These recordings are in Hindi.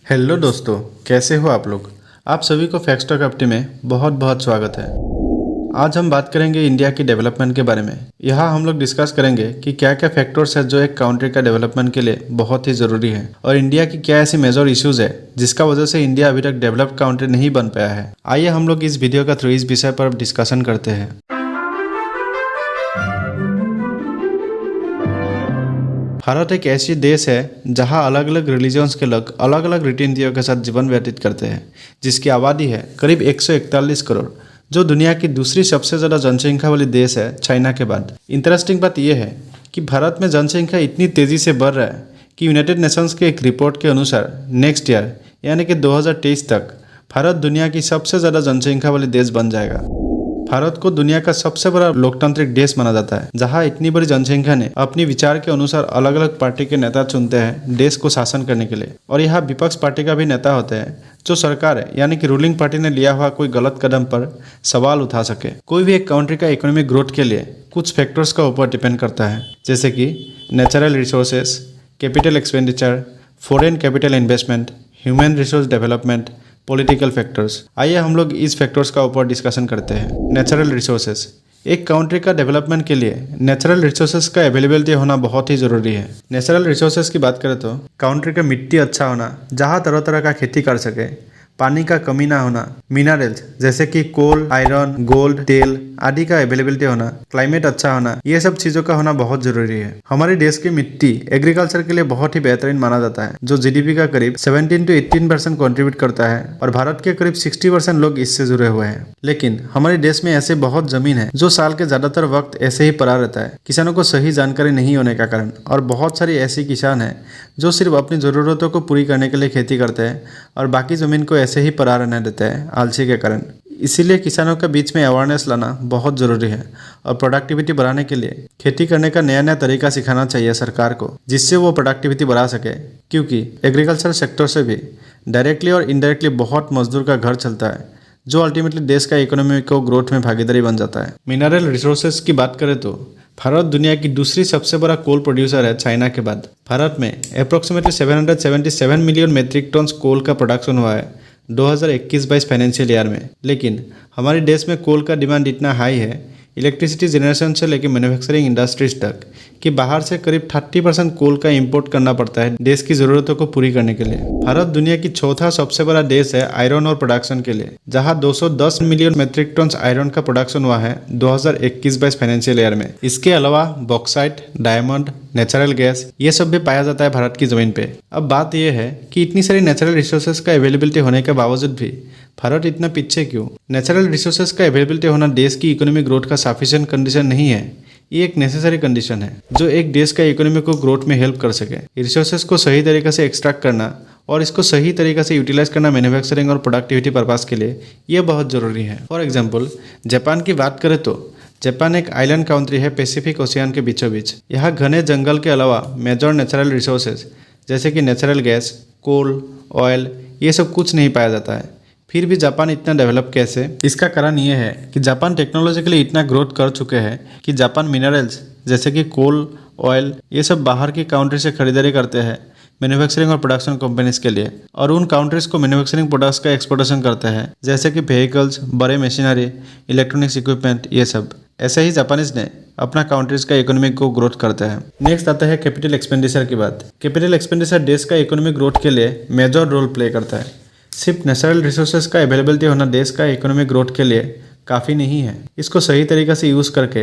हेलो दोस्तों, कैसे हो आप लोग। आप सभी को फैक्ट टॉक अपडेट में बहुत बहुत स्वागत है। आज हम बात करेंगे इंडिया की डेवलपमेंट के बारे में। यहाँ हम लोग डिस्कस करेंगे कि क्या क्या फैक्टर्स है जो एक कंट्री का डेवलपमेंट के लिए बहुत ही ज़रूरी है और इंडिया की क्या ऐसी मेजर इश्यूज है जिसका वजह से इंडिया अभी तक डेवलप्ड कंट्री नहीं बन पाया है। आइए हम लोग इस वीडियो का थ्रू इस विषय पर डिस्कशन करते हैं। भारत एक ऐसी देश है जहां अलग अलग रिलीजन्स के लोग अलग अलग रीति नीतियों के साथ जीवन व्यतीत करते हैं, जिसकी आबादी है करीब 141 करोड़, जो दुनिया की दूसरी सबसे ज़्यादा जनसंख्या वाली देश है चाइना के बाद। इंटरेस्टिंग बात यह है कि भारत में जनसंख्या इतनी तेज़ी से बढ़ रहा है कि यूनाइटेड नेशंस के एक रिपोर्ट के अनुसार नेक्स्ट ईयर यानी कि 2023 तक भारत दुनिया की सबसे ज़्यादा जनसंख्या वाली देश बन जाएगा। भारत को दुनिया का सबसे बड़ा लोकतांत्रिक देश माना जाता है, जहां इतनी बड़ी जनसंख्या ने अपनी विचार के अनुसार अलग अलग पार्टी के नेता चुनते हैं देश को शासन करने के लिए। और यहाँ विपक्ष पार्टी का भी नेता होते हैं जो सरकार है यानी कि रूलिंग पार्टी ने लिया हुआ कोई गलत कदम पर सवाल उठा सके। कोई भी एक कंट्री का इकोनॉमिक ग्रोथ के लिए कुछ फैक्टर्स का ऊपर डिपेंड करता है, जैसे कि natural resources, capital expenditure, foreign capital investment, human resource development, political factors. आइए हम लोग इस फैक्टर्स का ऊपर डिस्कशन करते हैं। Natural resources. एक कंट्री का डेवलपमेंट के लिए नेचुरल रिसोर्सेज का अवेलेबिलिटी होना बहुत ही ज़रूरी है। नेचुरल रिसोर्सेज की बात करें तो कंट्री का मिट्टी अच्छा होना, जहाँ तरह तरह का खेती कर सके, पानी का कमी ना होना, मिनरल्स जैसे कि कोल, आयरन, गोल्ड, तेल आदि का अवेलेबिलिटी होना, क्लाइमेट अच्छा होना, ये सब चीज़ों का होना बहुत ज़रूरी है। हमारे देश की मिट्टी एग्रीकल्चर के लिए बहुत ही बेहतरीन माना जाता है, जो जीडीपी का करीब 17 to 18% कॉन्ट्रीब्यूट करता है और भारत के करीब 60% लोग इससे जुड़े हुए हैं। लेकिन हमारे देश में ऐसे बहुत जमीन है जो साल के ज़्यादातर वक्त ऐसे ही पड़ा रहता है, किसानों को सही जानकारी नहीं होने का कारण। और बहुत सारे ऐसे किसान हैं जो सिर्फ अपनी ज़रूरतों को पूरी करने के लिए खेती करते हैं और बाकी ज़मीन को ऐसे ही पड़ा रहने देते हैं आलसी के कारण। इसीलिए किसानों के बीच में अवेयरनेस लाना बहुत ज़रूरी है और प्रोडक्टिविटी बढ़ाने के लिए खेती करने का नया नया तरीका सिखाना चाहिए सरकार को, जिससे वो प्रोडक्टिविटी बढ़ा सके। क्योंकि एग्रीकल्चर सेक्टर से भी डायरेक्टली और इनडायरेक्टली बहुत मजदूर का घर चलता है, जो अल्टीमेटली देश का इकोनॉमी को ग्रोथ में भागीदारी बन जाता है। मिनरल रिसोर्सेज की बात करें तो भारत दुनिया की दूसरी सबसे बड़ा कोल प्रोड्यूसर है चाइना के बाद। भारत में approximately 777 million metric ton coal का प्रोडक्शन हुआ है 2021-22 फाइनेंशियल ईयर में। लेकिन हमारे देश में कोल का डिमांड इतना हाई है इलेक्ट्रिसिटी जनरेशन से लेकर मैन्युफैक्चरिंग इंडस्ट्रीज तक कि बाहर से करीब 30% कोल का इंपोर्ट करना पड़ता है देश की ज़रूरतों को पूरी करने के लिए। भारत दुनिया की चौथा सबसे बड़ा देश है आयरन और प्रोडक्शन के लिए, जहां 210 मिलियन मेट्रिक टन आयरन का प्रोडक्शन हुआ है 2021-22 फाइनेंशियल ईयर में। इसके अलावा बॉक्साइट, डायमंड, नेचुरल गैस ये सब भी पाया जाता है भारत की ज़मीन पे। अब बात यह है कि इतनी सारी नेचुरल रिसोर्सेज का अवेलेबिलिटी होने के बावजूद भी भारत इतना पीछे क्यों। नेचुरल रिसोर्सेज का अवेलेबिलिटी होना देश की इकोनॉमिक ग्रोथ का सफिशिएंट कंडीशन नहीं है, ये एक नेसेसरी कंडीशन है जो एक देश का इकोनॉमी को ग्रोथ में हेल्प कर सके। रिसोर्सेज को सही तरीके से एक्सट्रैक्ट करना और इसको सही तरीके से यूटिलाइज करना मैन्युफैक्चरिंग और प्रोडक्टिविटी पर्पस के लिए ये बहुत ज़रूरी है। फॉर एग्जाम्पल जापान की बात करें तो जापान एक आइलैंड कंट्री है पैसिफिक ओशियन के बीचों बीच। यहाँ घने जंगल के अलावा मेजर नेचुरल रिसोर्सेज जैसे कि नेचुरल गैस, कोल, ऑयल ये सब कुछ नहीं पाया जाता है। फिर भी जापान इतना डेवलप कैसे? इसका कारण ये है कि जापान टेक्नोलॉजिकली इतना ग्रोथ कर चुके हैं कि जापान मिनरल्स जैसे कि कोल, ऑयल ये सब बाहर की कंट्री से खरीदारी करते हैं मैन्युफैक्चरिंग और प्रोडक्शन कंपनीज के लिए, और उन कंट्रीज को मैन्युफैक्चरिंग प्रोडक्ट्स का एक्सपोर्टेशन करते हैं जैसे कि व्हीकल्स, बड़े मशीनरी, इलेक्ट्रॉनिक्स इक्विपमेंट ये सब। ऐसे ही जापानीज ने अपना कंट्रीज का इकोनॉमी को ग्रोथ करते हैं। नेक्स्ट आता है कैपिटल एक्सपेंडिचर की बात। कैपिटल एक्सपेंडिचर देश का इकोनॉमिक ग्रोथ के लिए मेजर रोल प्ले करता है। सिर्फ नेचुरल रिसोर्सेज का अवेलेबिलिटी होना देश का इकोनॉमिक ग्रोथ के लिए काफ़ी नहीं है। इसको सही तरीके से यूज़ करके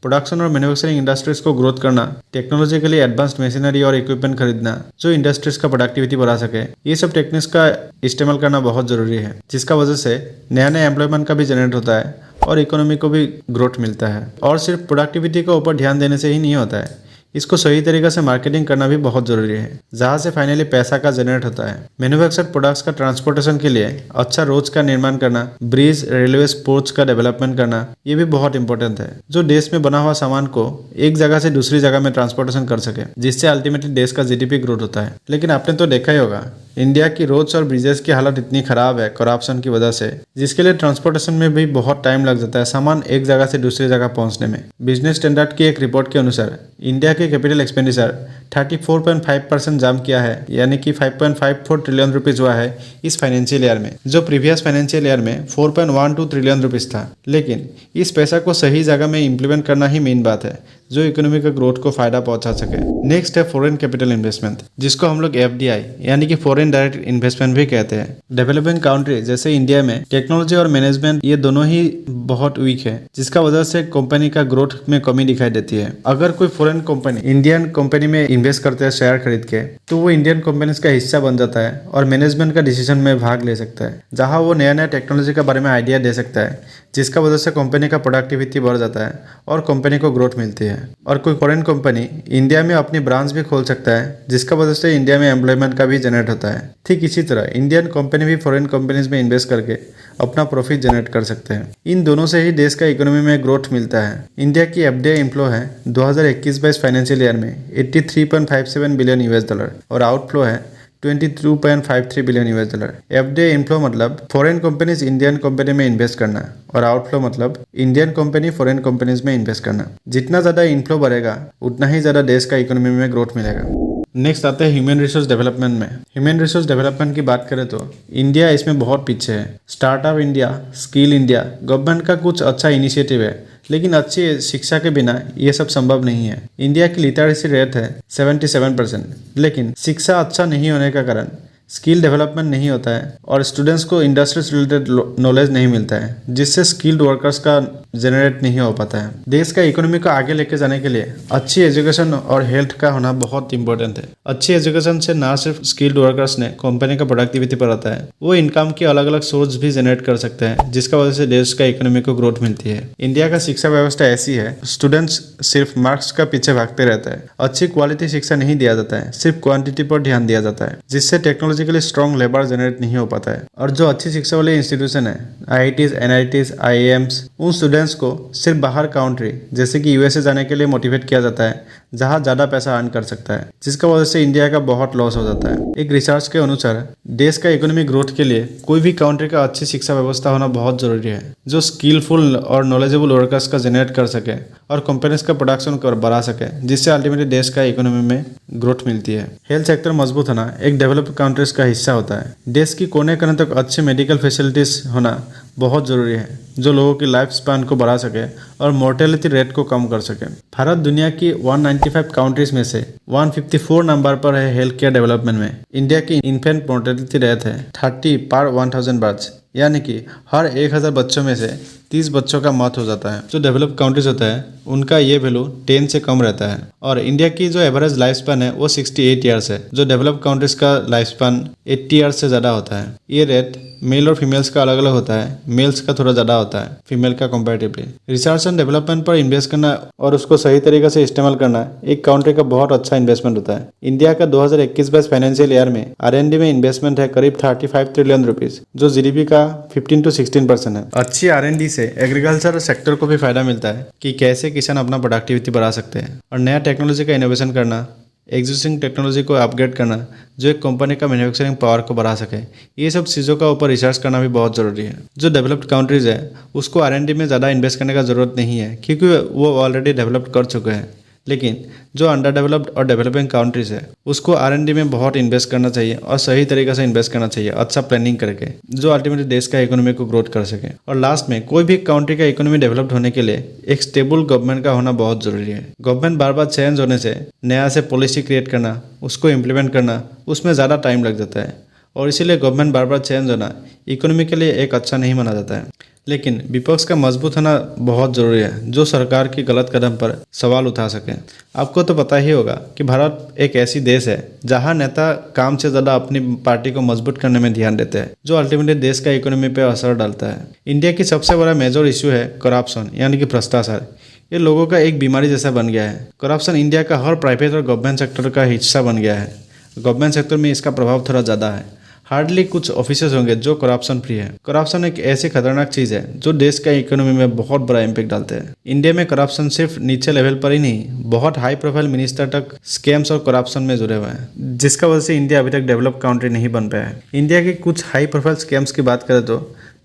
प्रोडक्शन और मैन्युफैक्चरिंग इंडस्ट्रीज को ग्रोथ करना, टेक्नोलॉजिकली एडवांस्ड मशीनरी और इक्विपमेंट खरीदना जो इंडस्ट्रीज का प्रोडक्टिविटी बढ़ा सके, ये सब टेक्निक्स का इस्तेमाल करना बहुत ज़रूरी है, जिसका वजह से नया नया एम्प्लॉयमेंट का भी जनरेट होता है और इकोनॉमी को भी ग्रोथ मिलता है। और सिर्फ प्रोडक्टिविटी के ऊपर ध्यान देने से ही नहीं होता है, इसको सही तरीके से मार्केटिंग करना भी बहुत ज़रूरी है, जहाँ से फाइनली पैसा का जनरेट होता है। मैन्युफैक्चर्ड प्रोडक्ट्स का ट्रांसपोर्टेशन के लिए अच्छा रोड्स का निर्माण करना, ब्रिज, रेलवे, पोर्ट्स का डेवलपमेंट करना ये भी बहुत इंपॉर्टेंट है, जो देश में बना हुआ सामान को एक जगह से दूसरी जगह में ट्रांसपोर्टेशन कर सके, जिससे अल्टीमेटली देश का जीडीपी ग्रोथ होता है। लेकिन आपने तो देखा ही होगा इंडिया की रोड्स और ब्रिजेस की हालत इतनी खराब है करप्शन की वजह से, जिसके लिए ट्रांसपोर्टेशन में भी बहुत टाइम लग जाता है सामान एक जगह से दूसरी जगह पहुंचने में। बिजनेस स्टैंडर्ड की एक रिपोर्ट के अनुसार इंडिया के कैपिटल एक्सपेंडिचर 34.5% जाम किया है, यानी कि 5.54 ट्रिलियन रुपीज हुआ है इस फाइनेंशियल ईयर में, जो प्रीवियस फाइनेंशियल ईयर में 4.12 ट्रिलियन रुपीज था। लेकिन इस पैसा को सही जगह में इम्प्लीमेंट करना ही मेन बात है जो इकोनॉमी का ग्रोथ को फायदा पहुंचा सके। नेक्स्ट है फॉरेन कैपिटल इन्वेस्टमेंट, जिसको हम लोग FDI यानी कि फॉरेन डायरेक्ट इन्वेस्टमेंट भी कहते हैं। डेवलपिंग कंट्री जैसे इंडिया में टेक्नोलॉजी और मैनेजमेंट ये दोनों ही बहुत वीक है, जिसका वजह से कंपनी का ग्रोथ में कमी दिखाई देती है। अगर कोई फॉरेन कंपनी इंडियन कंपनी में इन्वेस्ट करते हैं शेयर खरीद के, तो वो इंडियन कंपनीज का हिस्सा बन जाता है और मैनेजमेंट का डिसीजन में भाग ले सकता है, जहां वो नया नया टेक्नोलॉजी के बारे में आइडिया दे सकता है, जिसका वजह से कंपनी का प्रोडक्टिविटी बढ़ जाता है और कंपनी को ग्रोथ मिलती है। और कोई फॉरेन कंपनी इंडिया में अपनी ब्रांच भी खोल सकता है, जिसका वजह से इंडिया में एम्प्लॉयमेंट का भी जनरेट होता है। ठीक इसी तरह इंडियन कंपनी भी फॉरेन कंपनीज में इन्वेस्ट करके अपना प्रॉफिट जनरेट कर सकते हैं। इन दोनों से ही देश का इकोनॉमी में ग्रोथ मिलता है। इंडिया की FDI इनफ्लो है 2021-22 फाइनेंशियल ईयर में $83.57 बिलियन और आउटफ्लो है $22.53 बिलियन। FDI इनफ्लो मतलब फॉरेन कंपनीज इंडियन कंपनी में इन्वेस्ट करना और आउटफ्लो मतलब इंडियन कंपनी फॉरेन कंपनीज में इन्वेस्ट करना। जितना ज़्यादा इनफ्लो बढ़ेगा उतना ही ज़्यादा देश का इकोनॉमी में ग्रोथ मिलेगा। नेक्स्ट आते हैं ह्यूमन रिसोर्स डेवलपमेंट में। ह्यूमन रिसोर्स डेवलपमेंट की बात करें तो इंडिया इसमें बहुत पीछे है। Startup India, skill India government का कुछ अच्छा इनिशिएटिव है, लेकिन अच्छी शिक्षा के बिना ये सब संभव नहीं है। इंडिया की लिटरेसी रेट है 77%, लेकिन शिक्षा अच्छा नहीं होने का कारण स्किल डेवलपमेंट नहीं होता है और स्टूडेंट्स को इंडस्ट्री से रिलेटेड नॉलेज नहीं मिलता है, जिससे स्किल्ड वर्कर्स का जनरेट नहीं हो पाता है। देश का इकोनॉमी को आगे लेके जाने के लिए अच्छी एजुकेशन और हेल्थ का होना बहुत इंपॉर्टेंट है। अच्छी एजुकेशन से ना सिर्फ स्किल्ड वर्कर्स ने कंपनी का प्रोडक्टिविटी बढ़ाता है, वो इनकम की अलग अलग सोर्स भी जनरेट कर सकते हैं, जिसका वजह से देश का इकोनॉमी को ग्रोथ मिलती है। इंडिया का शिक्षा व्यवस्था ऐसी है, स्टूडेंट्स सिर्फ मार्क्स का पीछे भागते रहता है। अच्छी क्वालिटी शिक्षा नहीं दिया जाता है, सिर्फ क्वांटिटी पर ध्यान दिया जाता है, जिससे टेक्नोलॉजिकली स्ट्रॉन्ग लेबर जनरेट नहीं हो पाता है। और जो अच्छी शिक्षा वाले इंस्टीट्यूशन है, IITs, NITs, IIMs, उन स्टूडेंट्स को सिर्फ बाहर कंट्री जैसे कि USA जाने के लिए मोटिवेट किया जाता है, जहां ज्यादा पैसा अर्न कर सकता है, जिसका वजह से इंडिया का बहुत लॉस हो जाता है। एक रिसर्च के अनुसार देश का इकोनॉमी ग्रोथ के लिए कोई भी कंट्री का अच्छी शिक्षा व्यवस्था होना बहुत जरूरी है, जो स्किलफुल और नॉलेजेबल वर्कर्स का जनरेट कर सके और कंपनीज का प्रोडक्शन को बढ़ा सके, जिससे अल्टीमेटली देश का इकोनॉमी में ग्रोथ मिलती है। हेल्थ सेक्टर मजबूत होना एक डेवलप्ड कंट्रीज का हिस्सा होता है। देश की कोने कोने तक अच्छे मेडिकल फैसिलिटीज होना बहुत जरूरी है, जो लोगों की लाइफ स्पैन को बढ़ा सके और मोर्टेलिटी रेट को कम कर सके। भारत दुनिया की 195 कंट्रीज में से 154 नंबर पर है हेल्थ केयर डेवलपमेंट में। इंडिया की इन्फेंट मोर्टेलिटी रेट है 30 पर 1000 बर्थ, यानी कि हर 1000 बच्चों में से 30 बच्चों का मौत हो जाता है। जो डेवलप्ड कंट्रीज होता है उनका ये वैल्यू 10 से कम रहता है। और इंडिया की जो एवरेज लाइफ स्पैन है वो 68 ईयर्स है, जो डेवलप्ड कंट्रीज का लाइफ स्पैन 80 ईयर्स से ज़्यादा होता है। ये रेट मेल और फीमेल्स का अलग अलग होता है, मेल्स का थोड़ा ज़्यादा होता है फीमेल का कंपैरेटिवली। रिसर्च एंड डेवलपमेंट पर इन्वेस्ट करना और उसको सही तरीके से इस्तेमाल करना एक कंट्री का बहुत अच्छा इन्वेस्टमेंट होता है। इंडिया का 2021-22 फाइनेंशियल ईयर में R&D में इन्वेस्टमेंट है करीब 35 ट्रिलियन रुपीज, जो GDP का 15 से 16% है। अच्छी R&D से एग्रीकल्चर सेक्टर को भी फायदा मिलता है कि कैसे किसान अपना प्रोडक्टिविटी बढ़ा सकते हैं और नया टेक्नोलॉजी का इनोवेशन करना, एग्जिस्टिंग टेक्नोलॉजी को अपग्रेड करना, जो एक कंपनी का मैन्युफैक्चरिंग पावर को बढ़ा सके। ये सब चीज़ों का ऊपर रिसर्च करना भी बहुत ज़रूरी है। जो डेवलप्ड कंट्रीज़ है उसको R&D में ज़्यादा इन्वेस्ट करने का ज़रूरत नहीं है, क्योंकि वो ऑलरेडी डेवलप कर चुके हैं। लेकिन जो अंडर डेवलप्ड और डेवलपिंग कंट्रीज है उसको R&D में बहुत इन्वेस्ट करना चाहिए और सही तरीके से इन्वेस्ट करना चाहिए, अच्छा प्लानिंग करके, जो अल्टीमेटली देश का इकोनॉमी को ग्रोथ कर सके। और लास्ट में कोई भी कंट्री का इकोनॉमी डेवलप्ड होने के लिए एक स्टेबल गवर्नमेंट का होना बहुत जरूरी है। गवर्नमेंट बार बार चेंज होने से नया से पॉलिसी क्रिएट करना, उसको इम्प्लीमेंट करना, उसमें ज़्यादा टाइम लग जाता है और इसीलिए गवर्नमेंट बार बार चेंज होना इकोनॉमी के लिए एक अच्छा नहीं माना जाता है। लेकिन विपक्ष का मजबूत होना बहुत ज़रूरी है, जो सरकार की गलत कदम पर सवाल उठा सके। आपको तो पता ही होगा कि भारत एक ऐसी देश है जहां नेता काम से ज़्यादा अपनी पार्टी को मजबूत करने में ध्यान देते हैं, जो अल्टीमेटली देश का इकोनॉमी पर असर डालता है। इंडिया की सबसे बड़ा मेजर इशू है करप्शन, यानी कि भ्रष्टाचार। ये लोगों का एक बीमारी जैसा बन गया है। करप्शन इंडिया का हर प्राइवेट और गवर्नमेंट सेक्टर का हिस्सा बन गया है। गवर्नमेंट सेक्टर में इसका प्रभाव थोड़ा ज़्यादा है। हार्डली कुछ ऑफिसर्स होंगे जो करप्शन फ्री है। करप्शन एक ऐसी खतरनाक चीज है जो देश का इकोनॉमी में बहुत बड़ा इम्पैक्ट डालते हैं। इंडिया में करप्शन सिर्फ नीचे लेवल पर ही नहीं, बहुत हाई प्रोफाइल मिनिस्टर तक स्कैम्स और करप्शन में जुड़े हुए हैं, जिसका वजह से इंडिया अभी तक डेवलप कंट्री नहीं बन पाया है। इंडिया के कुछ हाई प्रोफाइल स्कैम्स की बात करें तो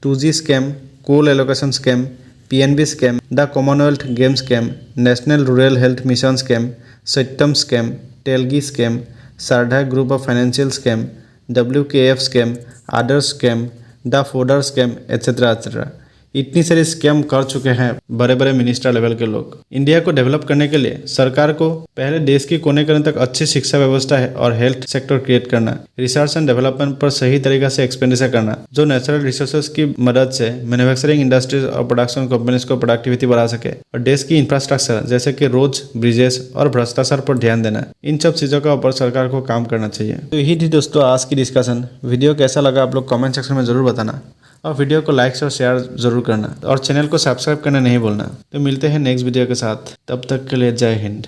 2G scam, coal allocation scam, PNB scam, the commonwealth game scam, national rural health mission scam, Satyam scam, Telgi scam, Saradha group of financial scam, WKF scam, Adarsh scam, the fodder scam etcetera etcetera. इतनी सारी स्कैम कर चुके हैं बड़े बड़े मिनिस्टर लेवल के लोग। इंडिया को डेवलप करने के लिए सरकार को पहले देश की कोने कोने तक अच्छी शिक्षा व्यवस्था है और हेल्थ सेक्टर क्रिएट करना, रिसर्च एंड डेवलपमेंट पर सही तरीका से एक्सपेंडिचर करना, जो नेचुरल रिसोर्सेज की मदद से मैन्युफैक्चरिंग इंडस्ट्रीज और प्रोडक्शन कंपनीज को प्रोडक्टिविटी बढ़ा सके, और देश की इंफ्रास्ट्रक्चर जैसे कि रोड, ब्रिजेस और भ्रष्टाचार पर ध्यान देना। इन सब चीज़ों का ऊपर सरकार को काम करना चाहिए। तो यही थी दोस्तों आज की डिस्कशन। वीडियो कैसा लगा आप लोग कमेंट सेक्शन में जरूर बताना, और वीडियो को लाइक और शेयर जरूर करना, और चैनल को सब्सक्राइब करना नहीं भूलना। तो मिलते हैं नेक्स्ट वीडियो के साथ, तब तक के लिए जय हिंद।